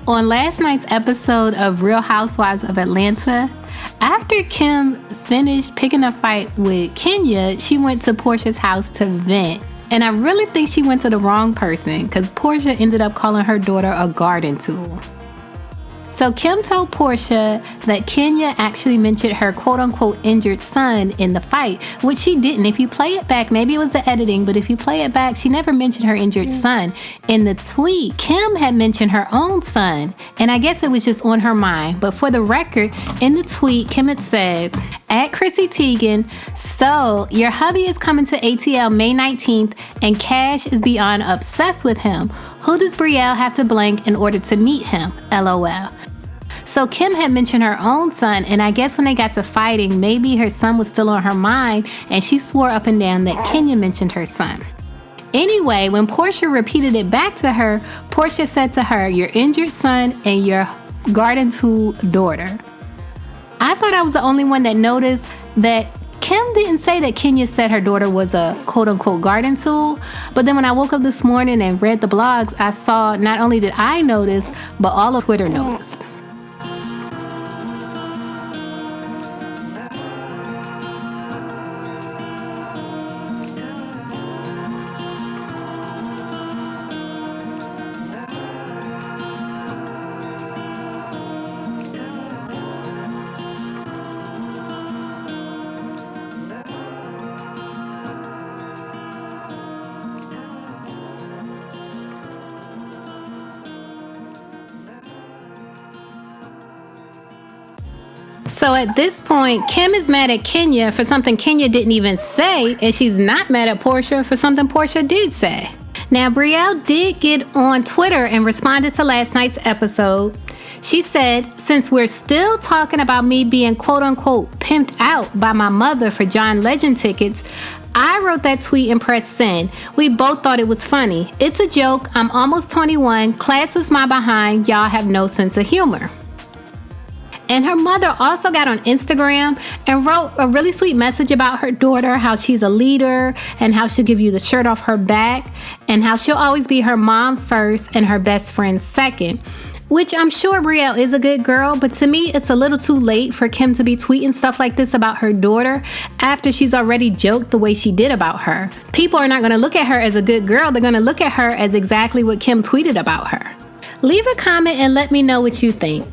On last night's episode of Real Housewives of Atlanta, after Kim finished picking a fight with Kenya, she went to Porsha's house to vent. And I really think she went to the wrong person because Porsha ended up calling her daughter a garden tool. So Kim told Porsha that Kenya actually mentioned her quote-unquote injured son in the fight, which she didn't. If you play it back, maybe it was the editing, but if you play it back, she never mentioned her injured son. In the tweet, Kim had mentioned her own son, and I guess it was just on her mind. But for the record, in the tweet, Kim had said, at Chrissy Teigen, so your hubby is coming to ATL May 19th, and Cash is beyond obsessed with him. Who does Brielle have to blank in order to meet him? LOL. So Kim had mentioned her own son, and I guess when they got to fighting, maybe her son was still on her mind, and she swore up and down that Kenya mentioned her son. Anyway, when Porsha repeated it back to her, Porsha said to her, your injured son and your garden tool daughter. I thought I was the only one that noticed that Kim didn't say that Kenya said her daughter was a quote-unquote garden tool, but then when I woke up this morning and read the blogs, I saw not only did I notice, but all of Twitter noticed. So at this point, Kim is mad at Kenya for something Kenya didn't even say, and she's not mad at Porsha for something Porsha did say. Now, Brielle did get on Twitter and responded to last night's episode. She said, since we're still talking about me being quote-unquote pimped out by my mother for John Legend tickets, I wrote that tweet and pressed send. We both thought it was funny. It's a joke. I'm almost 21. Class is my behind. Y'all have no sense of humor. And her mother also got on Instagram and wrote a really sweet message about her daughter, how she's a leader and how she'll give you the shirt off her back and how she'll always be her mom first and her best friend second. Which I'm sure Brielle is a good girl, but to me, it's a little too late for Kim to be tweeting stuff like this about her daughter after she's already joked the way she did about her. People are not going to look at her as a good girl. They're going to look at her as exactly what Kim tweeted about her. Leave a comment and let me know what you think.